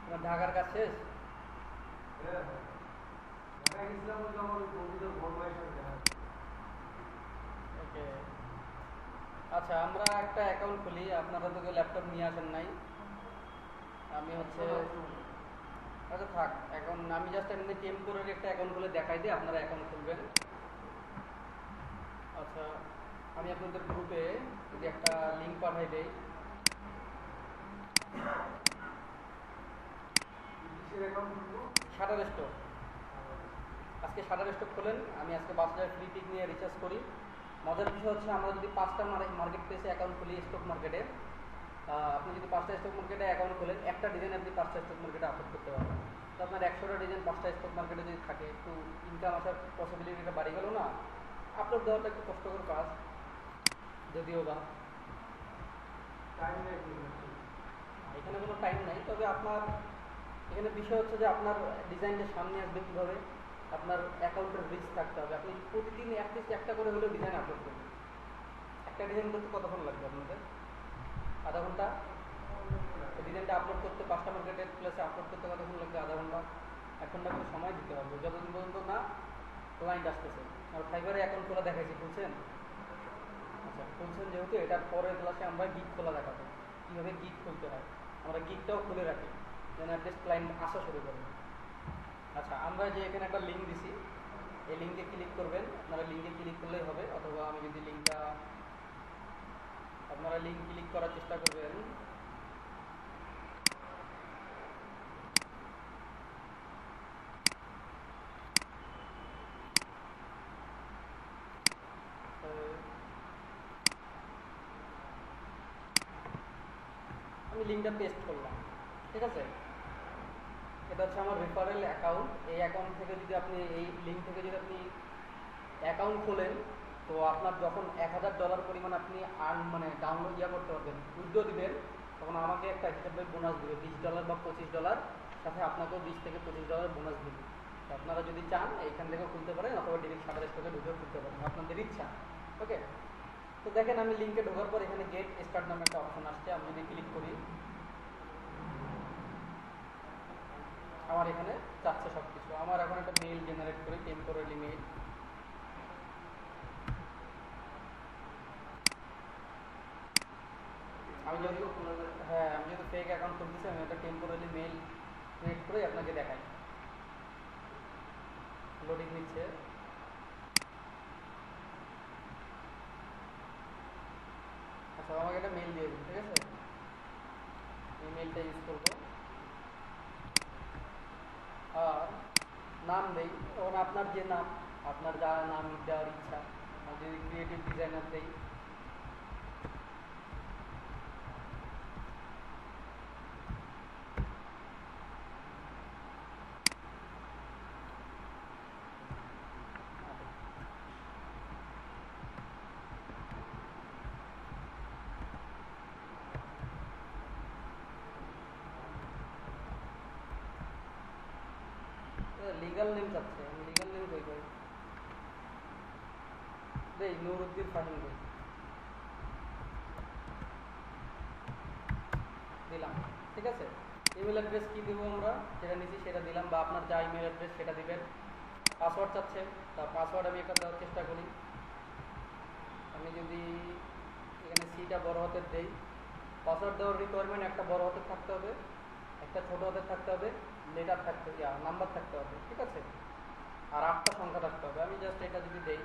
তোমার ঢাকার কাজ শেষ? ওকে, আচ্ছা আমরা একটা অ্যাকাউন্ট খুলি। আপনারা তো কেউ ল্যাপটপ নিয়ে আসেন নাই। আমি হচ্ছে আচ্ছা থাক, এখন আমি জাস্ট এমনি টেম্পোরারি একটা অ্যাকাউন্ট খুলে দেখাই দিই, আপনারা অ্যাকাউন্ট খুলবেন। আচ্ছা, আমি আপনাদের গ্রুপে যদি একটা লিঙ্ক পাঠাই দেই। শাটার স্টক, আজকে শাটার স্টক খোলেন। আমি আজকে 5,000 ফ্রি পিক নিয়ে রিচার্জ করি। মজার বিষয় হচ্ছে আমরা যদি 5টা মার্কেট প্লেসে অ্যাকাউন্ট খুলি, স্টক মার্কেটে, আপনি যদি 5টা স্টক মার্কেটে অ্যাকাউন্ট খোলেন, একটা ডিজাইন আপনি 5টা স্টক মার্কেটে আপলোড করতে পারবেন। তো আপনার 100টা ডিজাইন 5টা স্টক মার্কেটে যদি থাকে, একটু ইনকাম আসার পসিবিলিটিটা বাড়ি গেল না? আপলোড দেওয়াটা একটু কষ্টকর কাজ, যদিও বা এখানে কোনো টাইম নাই। তবে আপনার এখানে বিষয় হচ্ছে যে আপনার ডিজাইনটা সামনে আসবে কীভাবে, আপনার অ্যাকাউন্টের রিচ থাকতে হবে। আপনি প্রতিদিন অ্যাটলিস্ট একটা করে হলেও ডিজাইন আপলোড করবেন। একটা ডিজাইন করতে কতক্ষণ লাগবে আপনাদের? আধা ঘন্টা। ডিজাইনটা আপলোড করতে 5টা মার্কেটের প্লেসে আপলোড করতে কতক্ষণ লাগবে? আধা ঘন্টা। 1 ঘন্টা করে সময় দিতে হবে, যতদিন পর্যন্ত না ক্লায়েন্ট আসতেছে। আর ফাইবারে অ্যাকাউন্ট খোলা দেখাইছি, খুলছেন? আচ্ছা খুলছেন যেহেতু, এটার পরের ক্লাসে আমরা গিগ খোলা দেখাবো, কীভাবে গিগ খুলতে হয়। আমরা গিগটাও খুলে রাখি যেন অ্যাটলিস্ট ক্লায়েন্ট আসা শুরু করে। আচ্ছা, আমরা যে এখানে একটা লিঙ্ক দিছি, এই লিঙ্কে ক্লিক করবেন। আপনারা লিঙ্কে ক্লিক করলেই হবে, অথবা আমি যদি লিঙ্কটা, আপনারা লিঙ্ক ক্লিক করার চেষ্টা করবেন। আমি লিঙ্কটা পেস্ট করলাম, ঠিক আছে? এটা হচ্ছে আমার রেফারেল অ্যাকাউন্ট। এই অ্যাকাউন্ট থেকে যদি আপনি, এই লিঙ্ক থেকে যদি আপনি অ্যাকাউন্ট খোলেন, তো আপনার যখন $1,000 পরিমাণ আপনি মানে ডাউনলোড করতে পারবেন, উইথড্র দিবেন, তখন আমাকে একটা হিসাবে বোনাস দেবে $20 বা $25, সাথে আপনাকেও $20 থেকে $25 বোনাস দেবে। তো আপনারা যদি চান এইখান থেকেও খুলতে পারেন, অথবা ডিরেক্ট শাটার স্টকে ঢুকেও খুলতে পারেন, আপনাদের ইচ্ছা। ওকে, তো দেখেন আমি লিঙ্কে ঢোকার পর এখানে গেট স্টার্ট নামে একটা অপশন আসছে। আমি যদি ক্লিক করি, আমার এখানে চাচ্ছে সব কিছু। আমার এখন একটা মেইল জেনারেট করি, টেম্পোরারি মেইল। আমি যেহেতু, হ্যাঁ আমি যেহেতু ফেক অ্যাকাউন্ট খুলতেছি, আমি একটা টেম্পোরারি মেইল ক্রিয়েট করে আপনাকে দেখাই। লোডিং নিচ্ছে। আচ্ছা, আমাকে একটা মেইল দিয়ে দিন, ঠিক আছে? এই মেইলটা ইউজ করবো। আর নাম দেই, তখন আপনার যে নাম, আপনার যা নাম দেওয়ার ইচ্ছা। আমি যদি ক্রিয়েটিভ ডিজাইনার দেই, লিগাল নেম চাচ্ছে। আমি লিগাল নেম কই কই দেই, নুরুদ্দিন ফাহিম দেই, দিলাম, ঠিক আছে? ইমেল অ্যাড্রেস কী দেবো আমরা, যেটা নিচ্ছি সেটা দিলাম, বা আপনার যা ইমেল অ্যাড্রেস সেটা দিবেন। পাসওয়ার্ড চাচ্ছে, তা পাসওয়ার্ড আমি একটা দেওয়ার চেষ্টা করি। আমি যদি এখানে সিটা বড় হাতের দেই, পাসওয়ার্ড দেওয়ার রিকোয়ারমেন্ট একটা বড় হাতের থাকতে হবে, একটা ছোট হাতের থাকতে হবে, লেটার থাকতে, নাম্বার থাকতে হবে, ঠিক আছে? আর 8টা সংখ্যা থাকতে হবে। আমি জাস্ট এটা যদি দেই,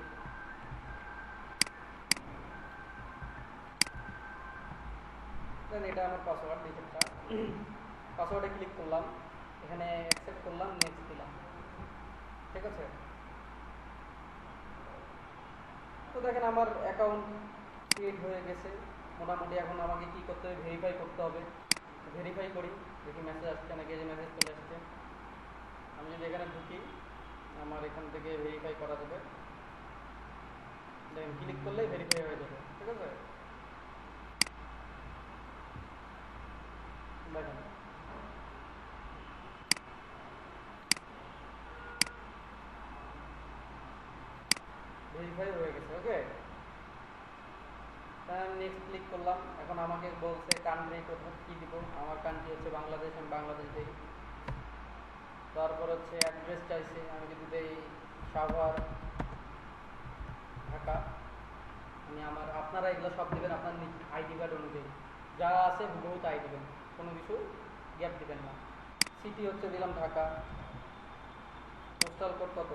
দেন এটা আমার পাসওয়ার্ড, নিচেরটা। পাসওয়ার্ডে ক্লিক করলাম, এখানে অ্যাকসেপ্ট করলাম, নেক্সট দিলাম, ঠিক আছে? তো দেখেন আমার অ্যাকাউন্ট ক্রিয়েট হয়ে গেছে মোটামুটি। এখন আমাকে কী করতে হবে, ভেরিফাই করতে হবে। ভেরিফাই করি, দেখি মেসেজ আসছে নাকি। যে মেসেজ চলে আসছে, আমি যদি এখানে ঢুকি, আমার এখান থেকে ভেরিফাই করা যাবে। দেখেন ক্লিক করলেই ভেরিফাই হয়ে যাবে, ঠিক আছে? দেখেন ভেরিফাই হয়ে গেছে। ওকে, নেক্সট ক্লিক করলাম। এখন আমাকে বলছে কান্ট্রি কোথায় কী দিব, আমার কান্ট্রি হচ্ছে বাংলাদেশ, আমি বাংলাদেশ দিই। তারপর হচ্ছে অ্যাড্রেস চাইছে, আমি যদি দেই সাভার ঢাকা, আমি আপনারা এগুলো সব দেবেন আপনার আইডি কার্ড অনুযায়ী, যা আছে হুবহু তাই দেবেন, কোনো কিছু গ্যাপ দেবেন না। সিটি হচ্ছে দিলাম ঢাকা, পোস্টাল কোড কত,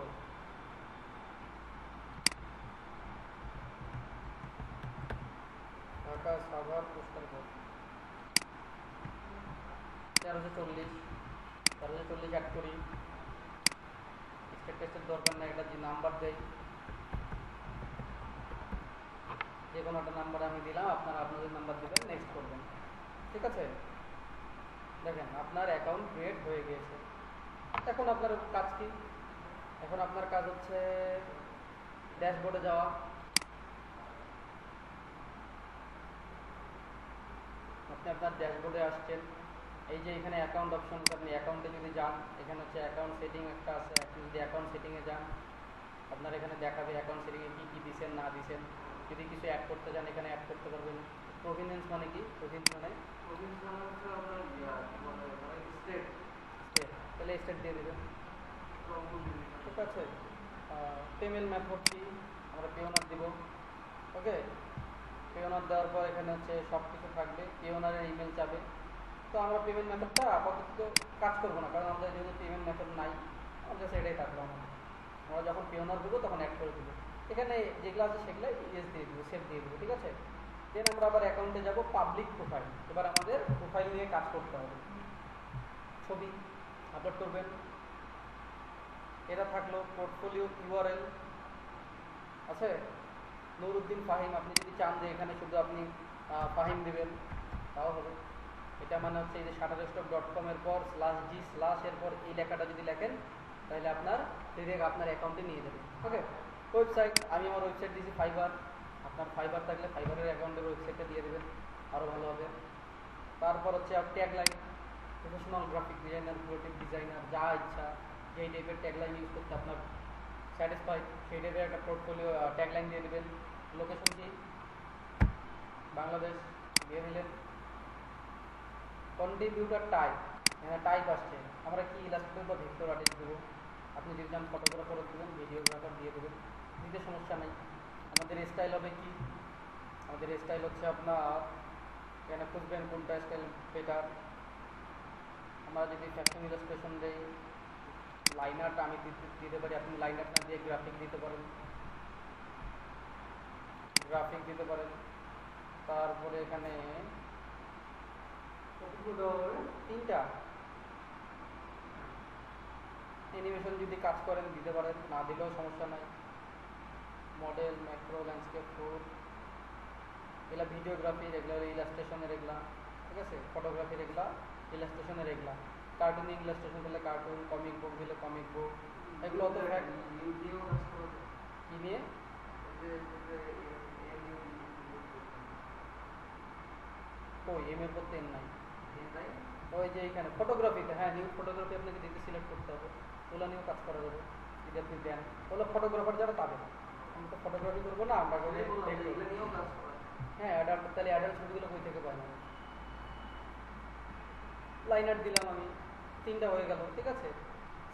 Dhaka Savar postal code 1340, 1340 add করি। স্টেট টেস্টের দরকার নেই, এটা যে নাম্বার দেয় যে কোনো একটা নাম্বার আমি দিলাম, আপনারা আপনাদের নাম্বার দেবেন, নেক্সট করবেন। ঠিক আছে, দেখেন আপনার অ্যাকাউন্ট ক্রিয়েট হয়ে গিয়েছে। এখন আপনার কাজ কি? এখন আপনার কাজ হচ্ছে ড্যাশবোর্ডে যাওয়া। আপনি আপনার ড্যাশবোর্ডে আসছেন, এই যে এখানে অ্যাকাউন্ট অপশন, আপনি অ্যাকাউন্টে যদি যান, এখানে হচ্ছে অ্যাকাউন্ট সেটিং একটা আছে, আপনি যদি অ্যাকাউন্ট সেটিংয়ে যান, আপনার এখানে দেখাবে অ্যাকাউন্ট সেটিংয়ে কী কী দিচ্ছেন না দিচ্ছেন। যদি কিছু অ্যাড করতে চান এখানে অ্যাড করতে পারবেন। প্রভিনেন্স মানে কি? প্রভিনেন্স মানে স্টেট, তাহলে স্টেট দিয়ে দেবেন। ঠিক আছে, পেমেন্ট মেথড কি? আমরা পেওনার দিব। ওকে, পেওনার দেওয়ার পর এখানে হচ্ছে সব কিছু থাকবে, পেওনারের ইমেল চাবে। তো আমরা পেমেন্ট মেথডটা আপাতত কাজ করবো না, কারণ আমাদের যেহেতু পেমেন্ট মেথড নাই, আমাদের সেটাই থাকলো। আমরা যখন পেওনার দেবো তখন অ্যাড করে দেবো। এখানে যেগুলো আছে সেগুলো ইয়েস দিয়ে দেবো, সেভ দিয়ে দেবো। ঠিক আছে, দেন আমরা আবার অ্যাকাউন্টে যাব, পাবলিক প্রোফাইল। এবার আমাদের প্রোফাইল নিয়ে কাজ করতে হবে। ছবি আপলোড করবেন, এটা থাকলো। পোর্টফোলিও ইউআরএল আছে নুরুদ্দিন ফাহিম, আপনি যদি চান যে এখানে শুধু আপনি ফাহিম দেবেন তাও হবে। এটা মানে হচ্ছে এই যে shutterstock.com এর পর /g/ এরপর এই লেখাটা যদি লেখেন তাহলে আপনার ডিরেক্ট আপনার অ্যাকাউন্টে নিয়ে যাবে। ওকে, ওয়েবসাইট, আমি আমার ওয়েবসাইট দিয়েছি ফাইবার, আপনার ফাইবার থাকলে ফাইবারের অ্যাকাউন্টের ওয়েবসাইটটা দিয়ে দেবেন, আরও ভালো হবে। তারপর হচ্ছে tagline, professional graphic designer, creative designer, যা ইচ্ছা যেই টাইপের ট্যাগলাইন ইউজ করতে আপনার স্যাটিসফাইড সেই টাইপের একটা পোর্টফোলিও ট্যাগলাইন দিয়ে দেবেন। লোকেশন কি? বাংলাদেশ দিয়ে দিলেন। কন্ট্রিবিউটার টাইপ, টাইপ আসছে, আমরা কি ইলাস্ট্রেটর বা ভেক্টর আর্টিস্ট দেবো। আপনি যদি চান ফটোগ্রাফারও দেবেন, ভিডিওগ্রাফার দিয়ে দেবেন, দিতে সমস্যা নেই। আমাদের স্টাইল হবে কি? আমাদের স্টাইল হচ্ছে আপনার এখানে খুঁজবেন কোনটা স্টাইল বেটার। আমরা যদি ফ্যাশন ইলাস্ট্রেশন দিই, লাইন আর্ট আমি দিতে পারি, আপনি লাইন আর্ট না দিয়ে গ্রাফিক দিতে পারেন, গ্রাফিক দিতে পারেন। তারপরে এখানে তিনটা অ্যানিমেশন যদি কাজ করেন দিতে পারেন, না দিলেও সমস্যা নাই। মডেল, ম্যাক্রো, ল্যান্ডস্কেপ, ফুড, এগুলা ভিডিওগ্রাফির, এগুলো ইলাস্ট্রেশনের এগুলা। ঠিক আছে, ফটোগ্রাফির এগুলা, ইলাস্ট্রেশনের এগুলা। কার্টুনিং ইলাস্ট্রেশন দিলে কার্টুন, কমিক বুক দিলে কমিক বুক, এগুলো অত কি নিয়ে ওই এম এর করতে নাই। ওই যে এখানে ফটোগ্রাফিতে, হ্যাঁ নিউ ফটোগ্রাফি আপনাকে দিতে সিলেক্ট করতে হবে, ওগুলো নিয়েও কাজ করা যাবে যদি আপনি দেন। ওগুলো ফটোগ্রাফার যারা তাদের, আমি তো ফটোগ্রাফি করবো না, আমরা হ্যাঁ অ্যাডাল্ট, তাহলে অ্যাডাল্ট ছবিগুলো কই থেকে পাই না। লাইন আর্ট দিলাম আমি, তিনটা হয়ে গেল। ঠিক আছে,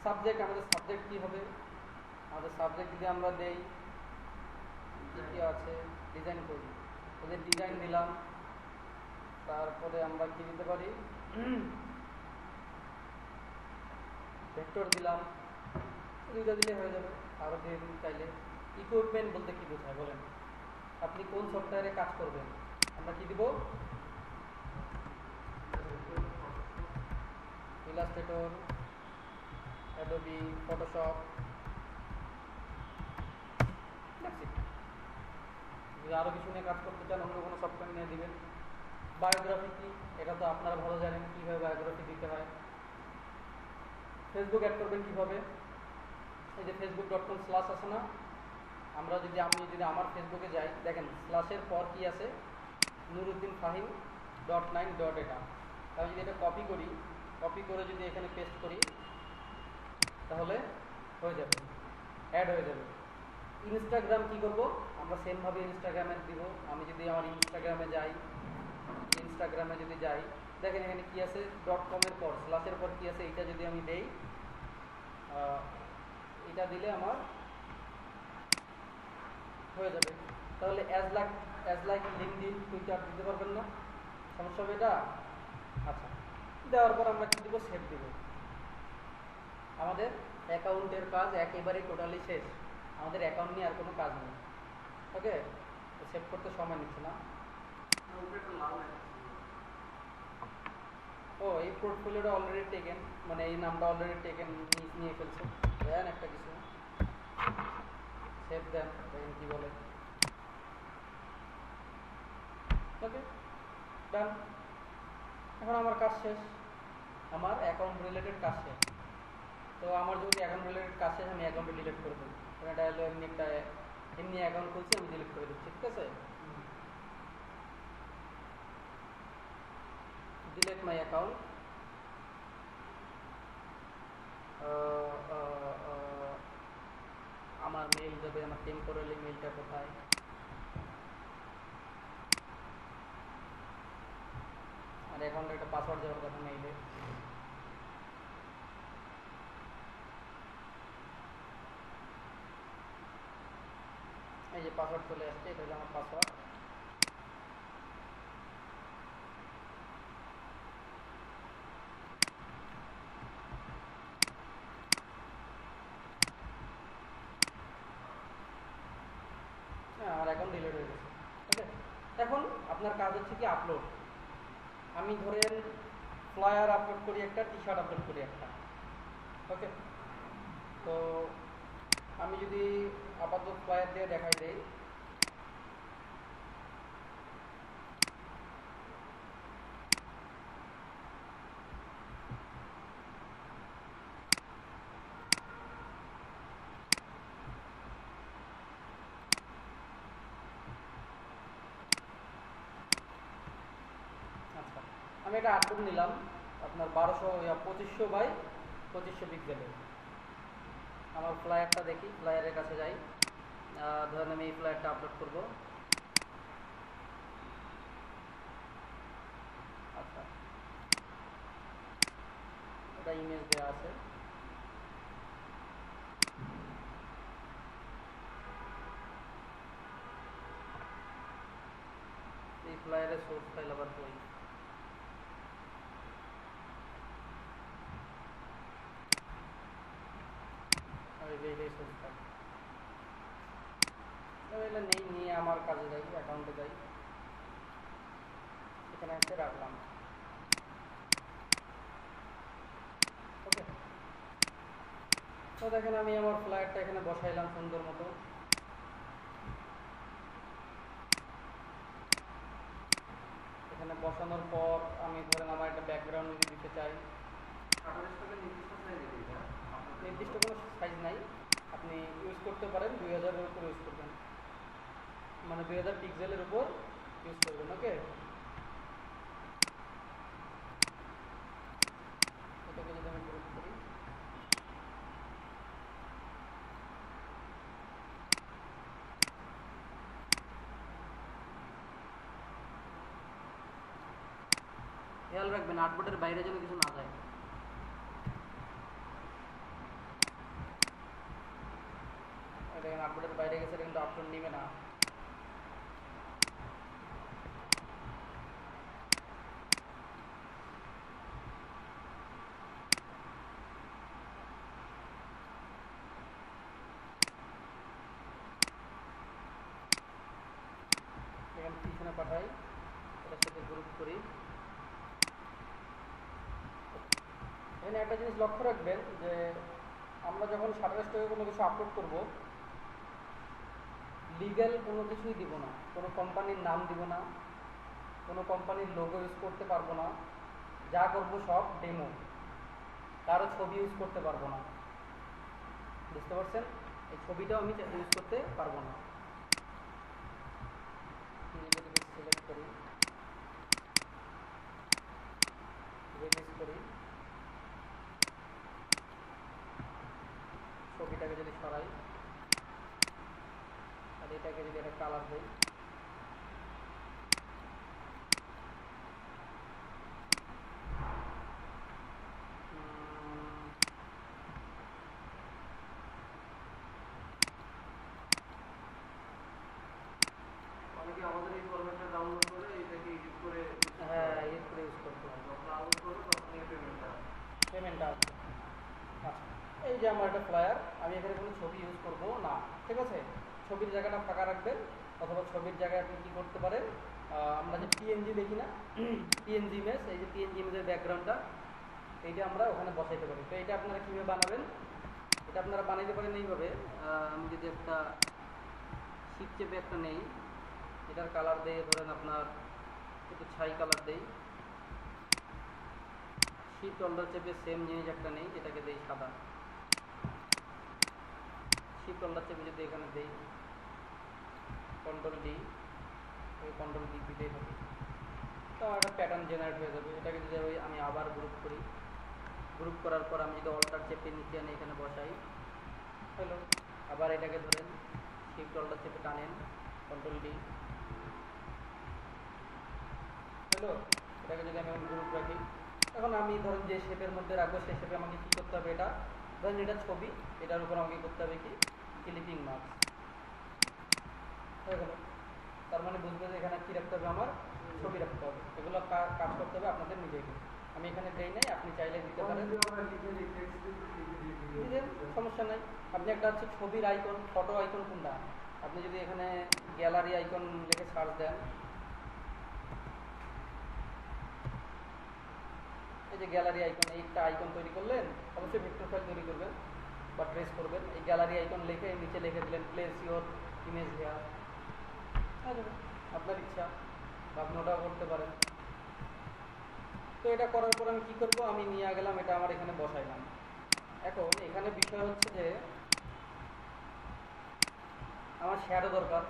সাবজেক্ট, আমাদের সাবজেক্ট কী হবে? আমাদের সাবজেক্ট যদি আমরা দেই কী আছে, ডিজাইন করি, ওদের ডিজাইন দিলাম। তারপরে আমরা কি দিতে পারি, ভেক্টর দিলাম, দুইটা দিলে হয়ে যাবে, আরও দিয়ে দিন চাইলে। ইকুইপমেন্ট বলতে কি বোঝায় বলেন? আপনি কোন সফটওয়্যারে কাজ করবেন, আমরা কি দিব? ইলাস্ট্রেটর, অ্যাডোবি, ফটোশপ, যদি আরও কিছু নিয়ে কাজ করতে চান অন্য কোনো সফটওয়্যার নিয়ে দিবেন। বায়োগ্রাফি কি, এটা তো আপনারা ভালো জানেন কীভাবে বায়োগ্রাফি দিতে হয়। ফেসবুক অ্যাড করবেন কীভাবে? এই যে facebook.com/ আছে না, আমি যদি আমার ফেসবুকে যাই, দেখেন স্ল্যাশের পর কি আছে, নুরুদ্দিন ফাহিম .9 .এটা। আমি যদি এটা কপি করি, কপি করে যদি এখানে পেস্ট করি তাহলে হয়ে যাবে, অ্যাড হয়ে যাবে। ইনস্টাগ্রাম কি করব, আমরা সেমভাবে ইনস্টাগ্রামে দিব। আমি যদি আমার ইনস্টাগ্রামে যাই, দেখেন এখানে কি আছে, .com এর পর স্ল্যাশের পর কি আছে, এটা যদি আমি দেই, এটা দিলে আমার হয়ে যাবে। তাহলে অ্যাজ লাইক লিঙ্কডইন, টুইটার দিতে পারবেন না? সমস্যা হবে এটা? আচ্ছা, দেওয়ার পর আমরা কি দিব, সেভ দিব। আমাদের অ্যাকাউন্টের কাজ একেবারেই টোটালি শেষ, আমাদের অ্যাকাউন্ট নিয়ে আর কোনো কাজ নেই। ওকে, সেভ করতে সময় নিচ্ছে না। ও, এই পোর্টফোলিওটা অলরেডি টেকেন, মানে এই নামটা অলরেডি টেকেন, নিয়ে ফেলছে। দেন একটা কিছু সেভ দেন, দেখেন কি বলে। ওকে, ডান। এখন আমার কাজ শেষ, আমার অ্যাকাউন্ট রিলেটেড কাজ শেষ। তো আমার যদি অ্যাকাউন্ট রিলেটেড কাজ শেষ, আমি অ্যাকাউন্টে ডিলিট করে দেবো। এটা হলো এমনি অ্যাকাউন্ট খুলছি, আমি ডিলিট করে দিচ্ছি, ঠিক আছে? Delete my account. আমার মেইল যাবে, আমার টেম্পোরারি মেইলটা কোথায়? আর অ্যাকাউন্টে একটা পাসওয়ার্ড যাওয়ার কথা মেইলে। এই যে পাসওয়ার্ড চলে আসছে, এটা হলো আমার পাসওয়ার্ড। হ্যাঁ, আমার অ্যাকাউন্ট ডিলিট হয়ে গেছে। ওকে, এখন আপনার কাজ হচ্ছে কি আপলোড। আমি ধরেন ফ্লায়ার আপলোড করি একটা, টি শার্ট আপলোড করি একটা। ওকে, তো আমি যদি আপাতত ফ্লায়ার দিয়ে দেখাই দেই, আচ্ছা আমি একটা আপলোড নিলাম আপনার 2500 বাই 2500 পিক্সেলের। আমার ফ্লায়ারটা দেখি, ফ্লায়ারের কাছে যাই, ধরেন আমি এই ফ্লায়ারটা আপলোড করব। আচ্ছা, এটা ইমেজ দেওয়া আছে। এই ফ্লায়ারের সোর্স ফাইল আবার কই? এই সোর্স ফাইল এটা নেই, নিয়ে আমার কাজে যাই, অ্যাকাউন্টে যাই, এখানে এসে রাখলাম। ওকে, তো দেখেন আমি আমার ফ্লায়ারটা এখানে বসাইলাম সুন্দর মতো। এখানে বসানোর পর আমি ধরেন আমার একটা ব্যাকগ্রাউন্ড যদি দিতে চাই, নির্দিষ্ট কোনো সাইজ নাই, আপনি ইউজ করতে পারেন 2000-এর উপর ইউজ করবেন, মানে 2000 পিক্সেলের উপর ইউজ করবেন। ওকে, এটাকে যদি আমি গ্রুপ করি, খেয়াল রাখবেন আর্টবোর্ডের বাইরে যেন কিছু না যায়। এটা আর্টবোর্ডের বাইরে গেছে, এটা কিন্তু আপলোড নিবে না। এখানে পিছনে পাঠাই, এটার সাথে গ্রুপ করি। এখানে একটা জিনিস লক্ষ্য রাখবেন যে আমরা যখন শাটার স্টকে কোনো কিছু আপলোড করব, লিগ্যাল কোনো কিছুই দিব না, কোনো কোম্পানির নাম দিব না, কোনো কোম্পানির লোগো ইউজ করতে পারবো না, যা করব সব ডেমো, কারো ছবি ইউজ করতে পারবো না। বুঝতে পারছেন? এই ছবিটাও আমি ইউজ করতে পারবো না। সিলেক্ট করি, রিলিজ করি, ছবিটাকে যদি সরাই, কালার দেই। অনেকে আমাদের এই ফরম্যাটটা ডাউনলোড করে এটাকে এডিট করে হ্যাঁ এডিট করে ইউজ করতে হবে, যখন আপলোড করবো তখন এই পেমেন্টটা আসবে। আচ্ছা, এই যে আমার একটা ফ্লায়ার, আমি এখানে কোনো ছবি ইউজ করব না, ঠিক আছে? ছবির জায়গাটা ফাঁকা রাখবেন, অথবা ছবির জায়গায় আপনি কী করতে পারেন, আমরা যে পিএনজি দেখি না, পিএনজি ইমেজ, এই যে পিএনজি ইমেজের ব্যাকগ্রাউন্ডটা এইটা আমরা ওখানে বসাইতে পারি। তো এটা আপনারা কীভাবে বানাবেন, এটা আপনারা বানাইতে পারেন এইভাবে। আমি যদি একটা শিপ চেপে একটা নেই, এটার কালার দিয়ে ধরেন আপনার একটু ছাই কালার দেই, শিপ অল্ডার চেপে সেম জিনিস একটা নেই, এটাকে দেই সাদা, শিপ অল্ডার চেপে যদি এখানে দেই কন্ট্রোল ডি, ওই কন্ট্রোল ডি দিতেই থাকি, তো আমার একটা প্যাটার্ন জেনারেট হয়ে যাবে। এটাকে যদি আমি আবার গ্রুপ করি, গ্রুপ করার পর আমি যদি অল্টার চেপে নিচে আনি এখানে বসাই, হলো। আবার এটাকে ধরেন শিফট অল্টার চেপে টানেন, কন্ট্রোল ডি, হলো। এটাকে যদি আমি গ্রুপ রাখি, এখন আমি ধরেন যে শেপের মধ্যে রাখবো সেই শেপে আমাকে কী করতে হবে, এটা ধরেন এটা ছবি, এটার উপর আমাকে করতে হবে কি ক্লিপিং মার্কস হয়ে গেল। তার মানে বুঝবে যে এখানে কী রাখতে হবে, আমার ছবি রাখতে হবে। এগুলো কাজ করতে হবে আপনাদের নিজেকে, আমি এখানে দেই নাই, আপনি চাইলে দিতে পারেন, দিলেন সমস্যা নাই। আপনি একটা হচ্ছে ছবির আইকন, ফটো আইকন কোনটা, আপনি যদি এখানে গ্যালারি আইকন লিখে সার্চ দেন, এই যে গ্যালারি আইকন, এইটা আইকন তৈরি করলেন, অবশ্যই ভেক্টর ফাইল তৈরি করবেন বা ট্রেস করবেন। এই গ্যালারি আইকন লিখে নিচে লিখে দিলেন প্লেস ইওর ইমেজ হেয়ার, আপনার ইচ্ছা, বা আপনি ওটাও করতে পারেন। তো এটা করার পর আমি কী করবো, আমি নিয়ে গেলাম, এটা আমার এখানে বসাইলাম। এখন এখানে বিষয় হচ্ছে যে আমার শ্যাডো দরকার,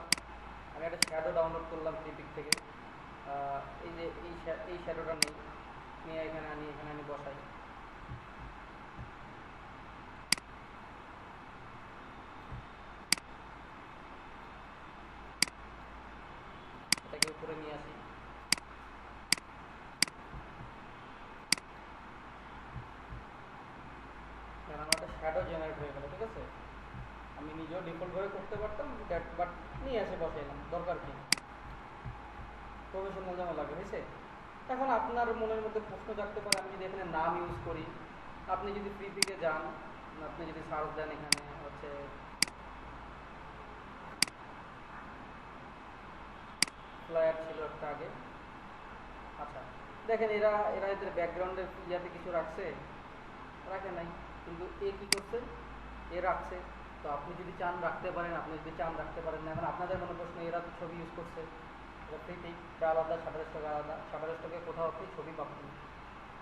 আমি একটা শ্যাডো ডাউনলোড করলাম ফ্লিপিক থেকে, এই যে এই শ্যাডোটা নেই, নিয়ে এখানে আনি বসাই। এটাকে উপরে নিয়ে আসি, কারণ আমার একটা শ্যাডো জেনারেট হয়ে গেল, ঠিক আছে? আমি নিজেও ডিফল্টভাবে করতে পারতাম, বাট নিয়ে এসে বসাইলাম, দরকার কি, প্রফেশনাল যেমন লাগে, হয়েছে। এখন আপনার মনের মধ্যে প্রশ্ন জাগতে পারে, আমি যদি এখানে নাম ইউজ করি, আপনি যদি ফ্লিপিকে যান, আপনি যদি সার্চ দেন এখানে হচ্ছে ফ্লায়ার ছিল একটা আগে, আচ্ছা দেখেন এরা এরা এদের ব্যাকগ্রাউন্ডের ইয়াতে কিছু রাখছে, রাখে নাই, কিন্তু এ কী করছে, এ রাখছে। তো আপনি যদি চান রাখতে পারেন, আপনি যদি চান রাখতে পারেন না। এখন আপনাদের মনে প্রশ্ন, এরা তো ছবি ইউজ করছে, এটা ফ্রিটা আলাদা, শাটার স্টক আলাদা, শাটার স্টকে কোথাও আপনি ছবি পাবেন।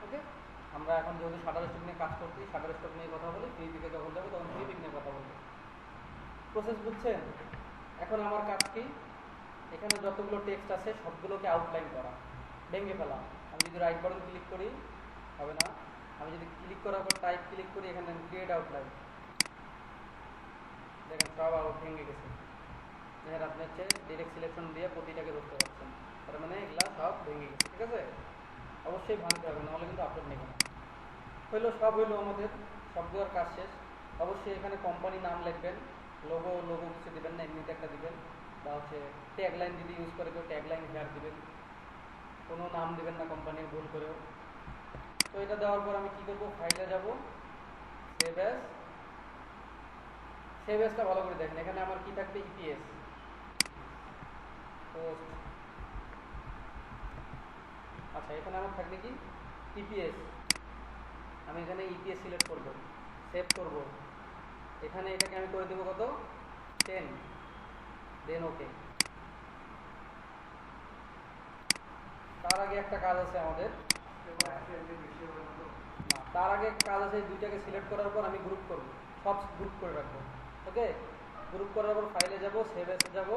ওকে, আমরা এখন যেহেতু শাটার স্টক নিয়ে কাজ করছি, শাটার স্টক নিয়ে কথা বলি, ফ্লিপিকে যখন যাবো তখন ফ্লিপিক নিয়ে কথা বলবো। প্রসেস বুঝছেন? এখন আমার কাজ কি, এখানে যতগুলো টেক্সট আছে সবগুলোকে আউটলাইন করা, ভেঙে ফেলা। আমি যদি রাইট বাটন ক্লিক করি হবে না, আমি যদি ক্লিক করার পর টাইপ ক্লিক করি, এখানে ক্রিয়েট আউটলাইন, দেখেন সব আউট ভেঙে গেছে। দেখেন আপনি হচ্ছে ডিরেক্ট সিলেকশন দিয়ে প্রতিটাকে ধরতে পারছেন, তার মানে এগুলা সব ভেঙে গেছে, ঠিক আছে? অবশ্যই ভাঙতে হবে, নাহলে কিন্তু আপলোড নেবে না। হইলো, সব হইলো আমাদের, সবগুলোর কাজ শেষ। অবশ্যই এখানে কোম্পানি নাম লিখবেন, লোগো কিছু দিবেন না, এমনিতে একটা দিবেন, বা হচ্ছে ট্যাগলাইন যদি ইউজ করে কেউ ট্যাগলাইন হেয়ার দিবেন, কোনো নাম দিবেন না কোম্পানির ভুল করেও। তো এটা দেওয়ার পর আমি কী করবো, ফাইলে যাব, সেভ অ্যাজ, সেভ অ্যাজটা ভালো করে দেখেন, এখানে আমার কি থাকবে, ইপিএস পোস্ট, আচ্ছা এখানে আমার থাকবে কি ইপিএস, আমি এখানে ইপিএস সিলেক্ট করব, সেভ করব, এখানে এটাকে আমি করে দেবো কত 10, দেন ওকে। তার আগে একটা কাজ আছে আমাদের, না তার আগে একটা কাজ আছে, দুইটাকে সিলেক্ট করার পর আমি গ্রুপ করব, সব গ্রুপ করে রাখবো। ওকে, গ্রুপ করার পর ফাইলে যাব, সেভ এসে যাব,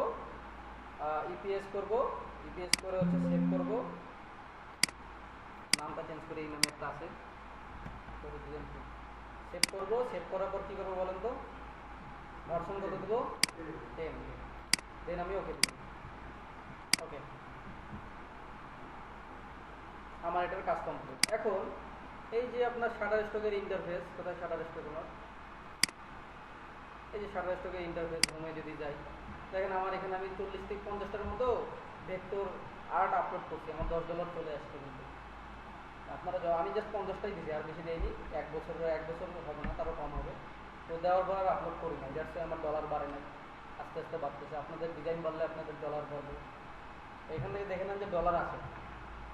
ইপিএস করব, ইপিএস করে হচ্ছে সেভ করব, নামটা চেঞ্জ করে এই নামে একটা আছে, সেভ করব। সেভ করার পর কী করবো বলেন তো, ভার্সন কত দেবো, 10, দেন আমি ওকে দিই। ওকে, আমার এটার কাজ কমপ্লিট। এখন এই যে আপনার শাটার স্টকের ইন্টারফেস, কোথায় শাটার স্টক আমার, এই যে শাটার স্টকের ইন্টারফেস হোমে যদি যাই, দেখেন আমার এখানে আমি 40 থেকে 50টার মতো ভেক্টর আর্ট আপলোড করছি, আমার $10 চলে আসছে। কিন্তু আপনারা আমি জাস্ট 50টাই দিয়েছি, আর বেশি দেয়নি। এক বছর হবে না, তারও কম হবে। তো দেওয়ার পর আর আপলোড করি না, যার আমার ডলার বাড়ে না, আস্তে আস্তে বাড়তেছে। আপনাদের ডিজাইন বাড়লে আপনাদের ডলার বাড়বে। এখান থেকে দেখে নেন যে ডলার আসে,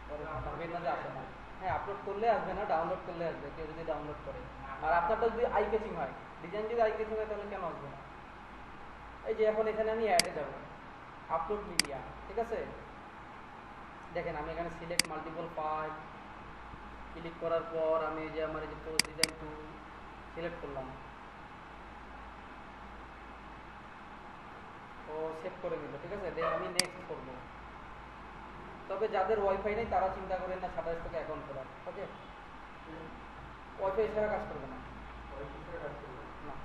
পরে ভাববেন না যে আসে না। হ্যাঁ, আপলোড করলে আসবে না, ডাউনলোড করলে আসবে, কেউ যদি ডাউনলোড করে। আর আপনারটা যদি আই কেচিং হয়, ডিজাইন যদি আই কেচিং হয়, তাহলে কেন আসবে না? এই যে এখন এখানে আমি অ্যাডে যাব, আপলোড মিডিয়া, ঠিক আছে। দেখেন আমি এখানে সিলেক্ট মাল্টিপল পার্ট ক্লিক করার পর আমি এই যে আমার এই যে পোস্ট ডিজাইন টুল সিলেক্ট করলাম, ও সেভ করে নিল, ঠিক আছে। দেন আমি নেক্সট করব। তবে যাদের ওয়াইফাই নেই তারা চিন্তা করেন না শাটার স্টকে অ্যাকাউন্ট করার, ওকে। ওয়াইফাই ছাড়া কাজ করবে না, না।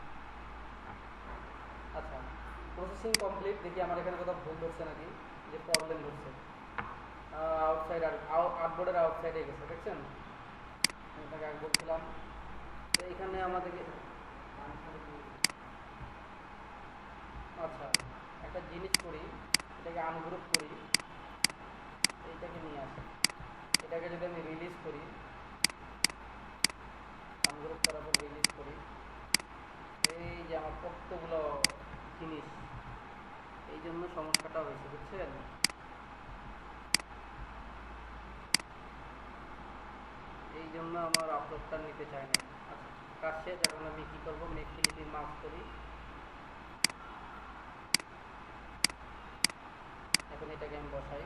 আচ্ছা, প্রসেসিং কমপ্লিট। দেখি আমার এখানে কোথাও ভুল ধরছে নাকি, যে প্রবলেম ধরছে। আউটসাইড আউটবোর্ডের আউটসাইডে গেছে, দেখছেন। এটাকে আগে বলছিলাম। তো এখানে আমাদেরকে আচ্ছা একটা জিনিস করি, এটাকে আনগ্রুপ করি, এইটাকে নিয়ে আসি। এটাকে যদি আমি রিলিজ করি, আনগ্রুপ করার পর রিলিজ করি, এই যে আমার কতগুলো জিনিস, এই জন্য সমস্যাটা হয়েছে, বুঝছেন। এই জন্য আমার আপলোডটা নিতে চায় না। আচ্ছা, কাজ শেষ। এখন আমি কী করবো, মেক ক্লিপি মার্ক করি। এখন এটাকে আমি বসাই।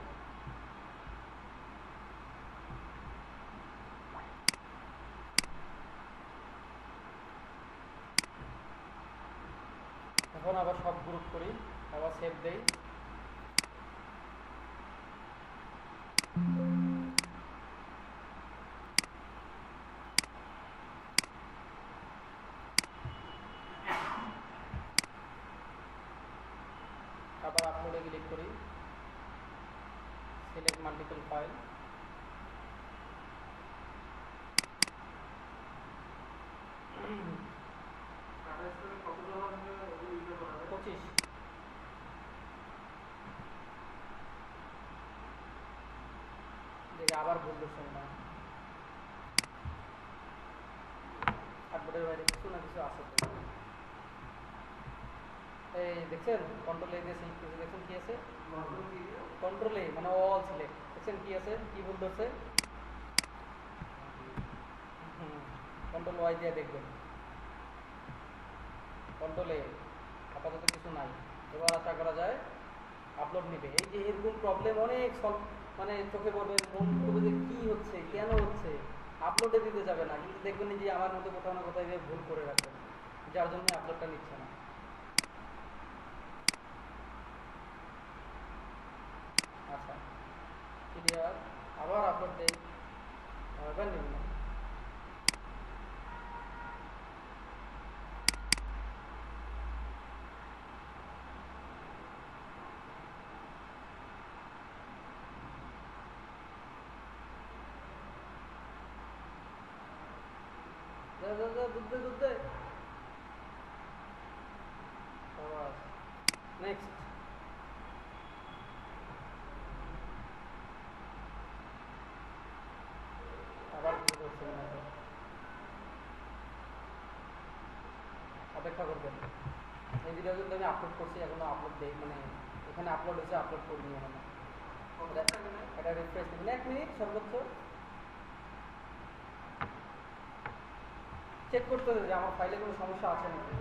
এখন আবার সব গ্রুপ করি, আবার সেভ দেই। আবার আপলোডে ক্লিক করি, সিলেক্ট মাল্টিপল ফাইল, 25। দেখে আবার ভুল করছে না, আপলোডের বাইরে কিছু না কিছু আছে তো। এই দেখছেন কন্ট্রোল এ দিয়ে সিলেক্ট করেছে, দেখছেন কি আছে, কন্ট্রোল এ মানে অল সিলেক্ট, দেখছেন কি আছে, কি ভুল ধরছে। কন্ট্রোল ওয়াই দিয়ে দেখবেন, কন্ট্রোল এ আপাতত কিছু নাই। এবার আশা করা যায় আপলোড নেবে। এই যে এরকম প্রবলেম অনেক সলভ, মানে চোখে পড়বে, মন করবে যে কী হচ্ছে, কেন হচ্ছে, আপলোডে দিতে যাবে না, কিন্তু দেখবেন যে আমার মতো কোথাও না কোথাও ভুল করে রাখবেন, যার জন্য আপলোডটা নিচ্ছে না। আচ্ছা ক্লিয়ার, আবার আপলোড দেই, এবার নেব না। দুধ দে। নেক্সট। আবার কিছু করছেন না, অপেক্ষা করবেন। এই ভিডিও কিন্তু আমি আপলোড করছি, এখনো আপলোড দেই, মানে এখানে আপলোড হয়েছে, আপলোড করিনি এখনো। এটা রিফ্রেশ দিন 1 মিনিট সর্বোচ্চ। চেক করতে হবে যে আমার ফাইলে কোনো সমস্যা আছে নাকি,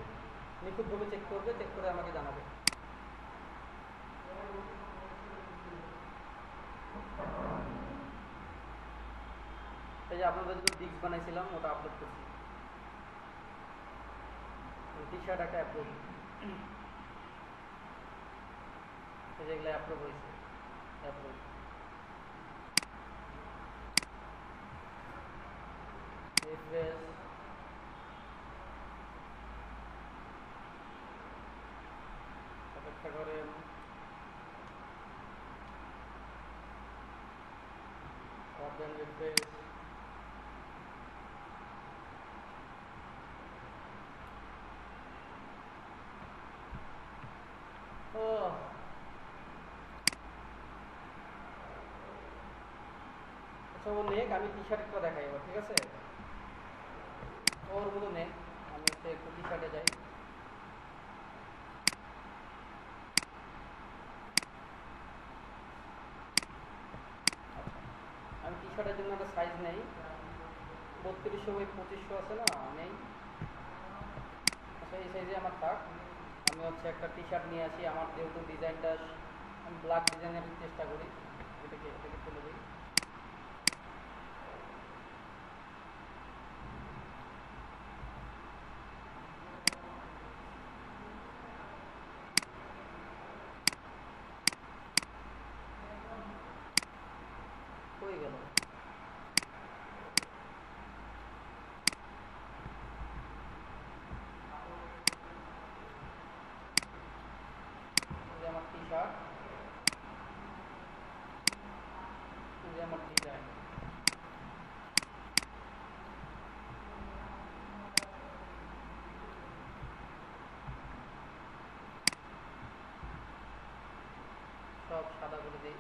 নিখুঁতভাবে চেক করবে, চেক করে আমাকে জানাবে। এই যে আপনাদের যদি ডিস্ক বানাইছিলাম, ওটা আপলোড করছি। টি শার্ট একটা আপলোড, এই যে এগুলো আপলোড হয়েছে, আপলোড। রিফ্রেশ, অপেক্ষা করেন। then refresh. Oh. আচ্ছা ও নেক, আমি টি শার্টটা দেখাই এবার, ঠিক আছে? ওর মতো নেক, আমি হচ্ছে একটু টি শার্টে যাই। আচ্ছা, আমি টি শার্টের জন্য একটা সাইজ নেই, 3200 বাই 2500 আছে না, নেই। আচ্ছা এই সাইজে আমার থাক। আমি হচ্ছে একটা টি শার্ট নিয়ে আসি, আমার যেহেতু ডিজাইনটা আমি ব্ল্যাক ডিজাইনের চেষ্টা করি, এটাকে তুলে দিই। হয়ে গেল। এই যে আমার টি শার্ট, এই যে আমার ডিজাইন। সব সাদা করে দিই।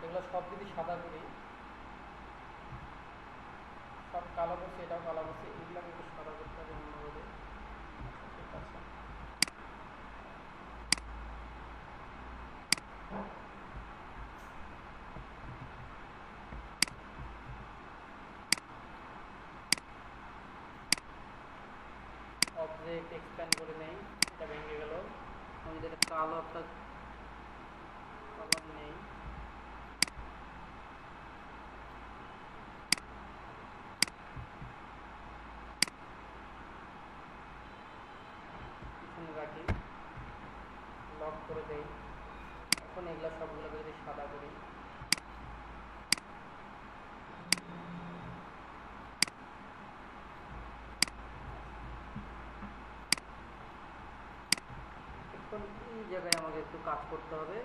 এগুলো সব যদি সাদা করি, সব কালো করছি, এটাও কালো করছি, এগুলোকে একটু সাদা করতে হবে অন্যভাবে। ঠিক আছে, অবজেক্ট এক্সপ্যান্ড করে নেই, এটা ভেঙে গেল। আমি যেটা কালো একটা কালার নেই, পিছনে রাখি, লক করে দেই। এখন এগুলো সবগুলোকে যদি সাদা করি, এখন এই জায়গায় আমাকে একটু কাজ করতে হবে।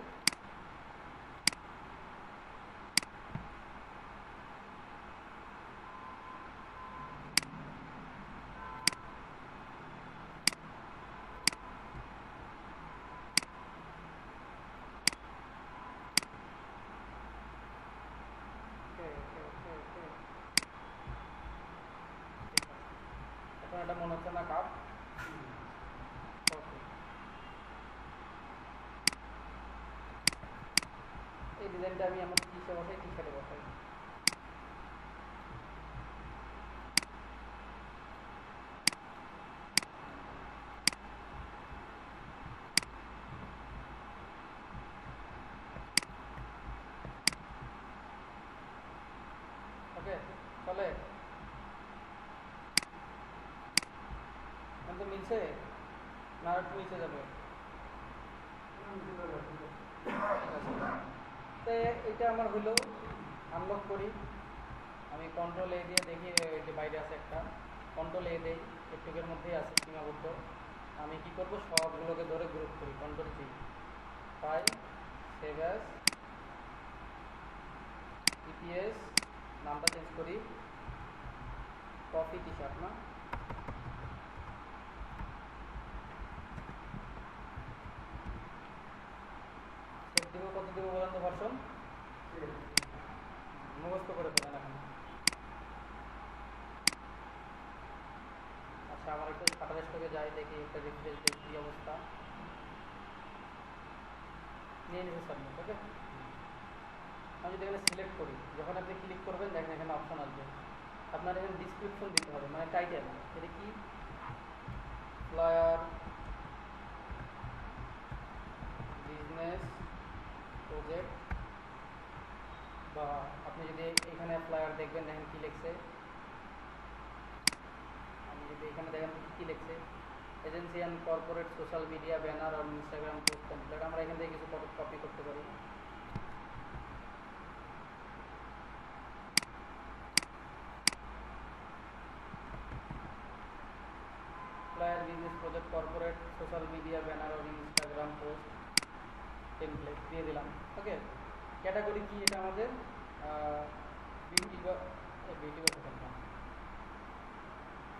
এখন এটা মনে হচ্ছে না কাপ। এই ডিজাইনটা আমি আমার টি-শার্টে বসাই, টি-শার্টে বসাই। ওকে, চলে। এখন তো মিলছে না, আর একটু নিচে যাবে? তো এটা আমার হলো, আনলক করি। আমি কন্ট্রোল এ দিয়ে দেখি যে বাইরে আছে একটা, কন্ট্রোল এ দেই, একটুকের মধ্যেই আছে সীমাবদ্ধ। আমি কি করব, সবগুলোকে ধরে গ্রুপ করি, কন্ট্রোল জি, পাই, সেভ অ্যাজ, ইপিএস, নামটা চেঞ্জ করি, কপি টি শার্ট না, সেভ দেবো। কত দেবো বলেন তো ভার্সন? মুখস্থ করে ফেলেন এখন। আচ্ছা, আমার একটু সাতাশ থেকে যাই, দেখি একটা রিফ্রেশ দেখি কী অবস্থা। নিয়ে নিতে সাবমিট। ওকে, আমি যদি এখানে সিলেক্ট করি, যখন আপনি ক্লিক করবেন দেখেন এখানে অপশন আসবে, আপনার এখানে ডিসক্রিপশন দিতে হবে, মানে টাইটেল। এটা কি, ফ্লায়ার বিজনেস প্রজেক্ট, বা আপনি যদি এখানে ফ্লায়ার দেখবেন, দেখেন কী লিখছে। আমি যদি এখানে দেখেন কী লিখছে, agency and corporate social media banner on Instagram post template. Flyer আমরা এখান থেকে কিছু ফটো কপি করতে পারি। Flyer, business project, corporate, social media, banner আর ইনস্টাগ্রাম পোস্ট, টেমপ্লেট দিয়ে দিলাম। ওকে, ক্যাটাগরি কি এটা আমাদের বিউটি বা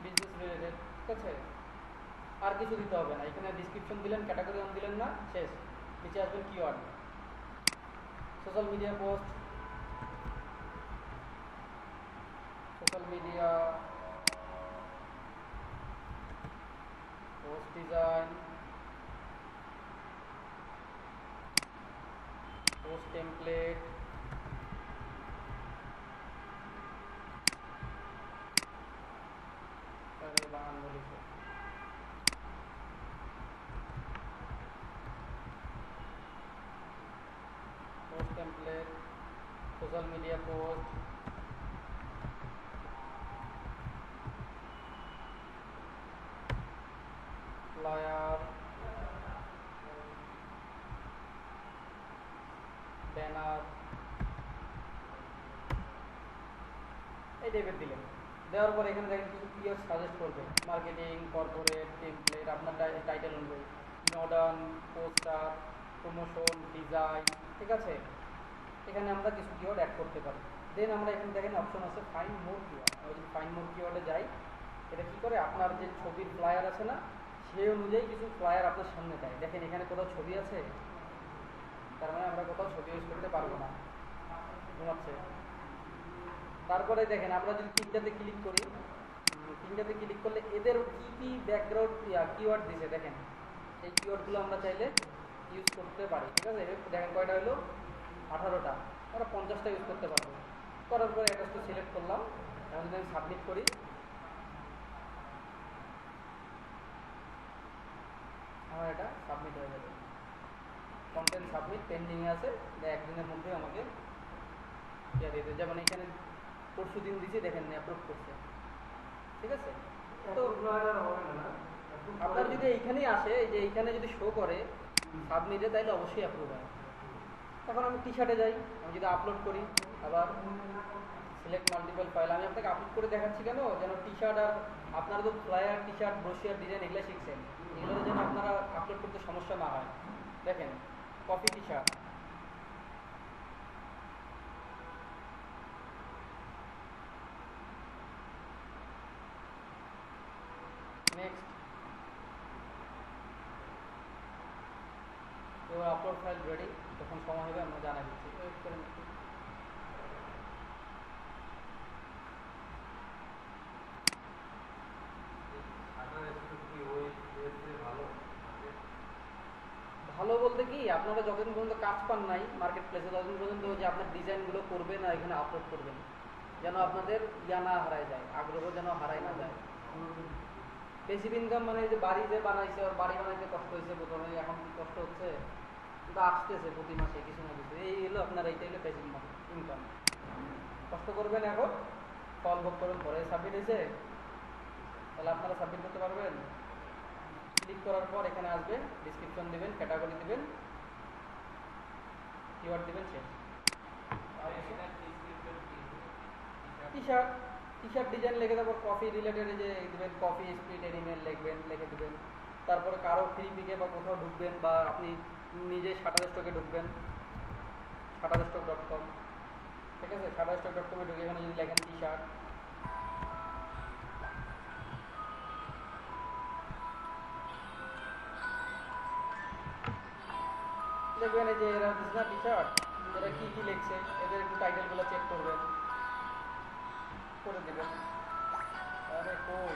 বিজনেস রিলেটেড, ঠিক আছে। আর কিছু দিতে হবে না, এখানে ডিসক্রিপশন দিলেন, ক্যাটাগরি অন দিলেন না, শেষ। নিচে আসবেন keyword, social media post, social media post design, post template, বানান বলেছে post template, social media post, flyer, banner, এই টাইপের দিলেন। দেওয়ার পর এখানে দেখেন কিছু কিওয়ার্ড সাজেস্ট করবে, মার্কেটিং, কর্পোরেট, টেমপ্লেট, আপনার টাইটেল অনুযায়ী, মডার্ন, পোস্টার, প্রমোশন, ডিজাইন, ঠিক আছে। এখানে আমরা কিছু কিওয়ার্ড অ্যাড করতে পারি। দেন আমরা এখানে দেখেন অপশন আছে ফাইন্ড মোর কিওয়ার্ড। আমরা যদি ফাইন্ড মোর কিওয়ার্ডে যাই, এটা কী করে, আপনার যে ছবির ফ্লায়ার আছে না, সেই অনুযায়ী কিছু ফ্লায়ার আপনার সামনে দেয়। দেখেন এখানে কোথাও ছবি আছে, তার মানে আমরা কোথাও ছবি ইউজ করতে পারবো না, ঘুমাচ্ছে। তারপরে দেখেন আমরা যদি তিনটাতে ক্লিক করি, তিনটাতে ক্লিক করলে এদের কী কী ব্যাকগ্রাউন্ড কিওয়ার্ড দিছে দেখেন, এই কিওয়ার্ডগুলো আমরা চাইলে ইউজ করতে পারি, ঠিক আছে। দেখেন কয়টা হলো, 18টা, আমরা 50টা ইউজ করতে পারবো। করার পরে এটা সিলেক্ট করলাম, এখন যদি আমি সাবমিট করি, আমার এটা সাবমিট হয়ে যাবে। কন্টেন্ট সাবমিট পেন্ডিংয়ে আছে, একদিনের মধ্যে আমাকে দিয়ে দিতে। যেমন এখানে পরশু দিন দিয়েছি, দেখেন অ্যাপ্রুভ করছে, ঠিক আছে। তো আপনার যদি এইখানেই আসে, যে এইখানে যদি শো করে সাবমিটে, তাইলে অবশ্যই অ্যাপ্রুভ হয়। এখন আমি টি শার্টে যাই, আমি যদি আপলোড করি, আবার সিলেক্ট মাল্টিপল ফাইল, আমি আপনাকে আপলোড করে দেখাচ্ছি কেন, যেন টি শার্ট আর আপনারা তো flyer, T shirt, brochure, design এগুলো শিখছেন, এগুলোর জন্য আপনারা আপলোড করতে সমস্যা না হয়। দেখেন কপি টি শার্ট, নেক্সট, তো আপলোড ফাইল রেডি, যখন সময় হবে আমরা জানাই দিচ্ছি। ওয়েট করেন একটু। ভালো বলতে কি, আপনারা যতদিন পর্যন্ত কাজ পান নাই মার্কেট প্লেসে, ততদিন পর্যন্ত যে আপনার ডিজাইনগুলো করবেন আর এখানে আপলোড করবেন, যেন আপনাদের ইয়া না হারায় যায়, আগ্রহ যেন হারায় না যায়। বেসিক ইনকাম মানে যে বাড়ি যে বানাইছে, ওর বাড়ি বানাইতে কষ্ট হয়েছে প্রথমে, এখন কি কষ্ট হচ্ছে, কিন্তু আসতেছে প্রতি মাসে কিছু না কিছু, এই হলো আপনার, এইটাই হলো বেসিক ইনকাম। কষ্ট করবেন এখন, ফল ভোগ করবেন পরে। সাবমিট হয়েছে, তাহলে আপনারা সাবমিট করতে পারবেন। ক্লিক করার পর এখানে আসবে, ডিসক্রিপশন দিবেন, ক্যাটাগরি দিবেন, কিওয়ার্ড দিবেন, শেষ। T shirt, T shirt design লিখে, তারপর কফি রিলেটেড যে দেবেন, কফি স্প্রিট এনিমেল লিখবেন, লিখে দেবেন। তারপরে কারো ফ্রি পিকে বা কোথাও ঢুকবেন, বা আপনি নিজে শাটারস্টকে ঢুকবেন, shutterstock.com, ঠিক আছে। shutterstock.com-এ ঢুকে এখানে যদি লেখেন টি শার্ট, দেখবেন এই যে এরা দিচ্ছে না টি শার্ট, এরা কী কী লিখছে, এদের একটু টাইটেলগুলো চেক করবেন, করে দেবেন। আরে কই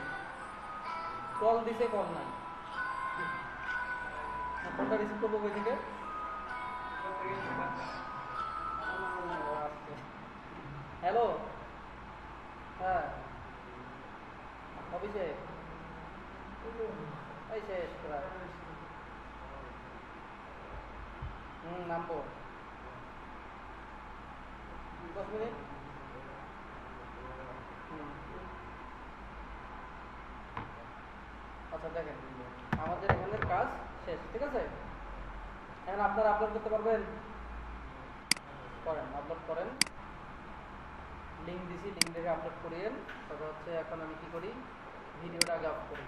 কল দিছে, কল নাই, ফোনটা রিসিভ করবো কই থেকে? হ্যালো, হ্যাঁ অফিসে, এই শেষ প্রায়, নামবো 10 মিনিট। আচ্ছা দেখেন আমাদের এখানের কাজ শেষ, ঠিক আছে। এখন আপনারা আপলোড করতে পারবেন? করেন, আপলোড করেন। লিঙ্ক দিছি, লিঙ্ক দেখে আপলোড করিয়েন। তবে হচ্ছে এখন আমি কি করি, ভিডিওটা আগে অফ করি।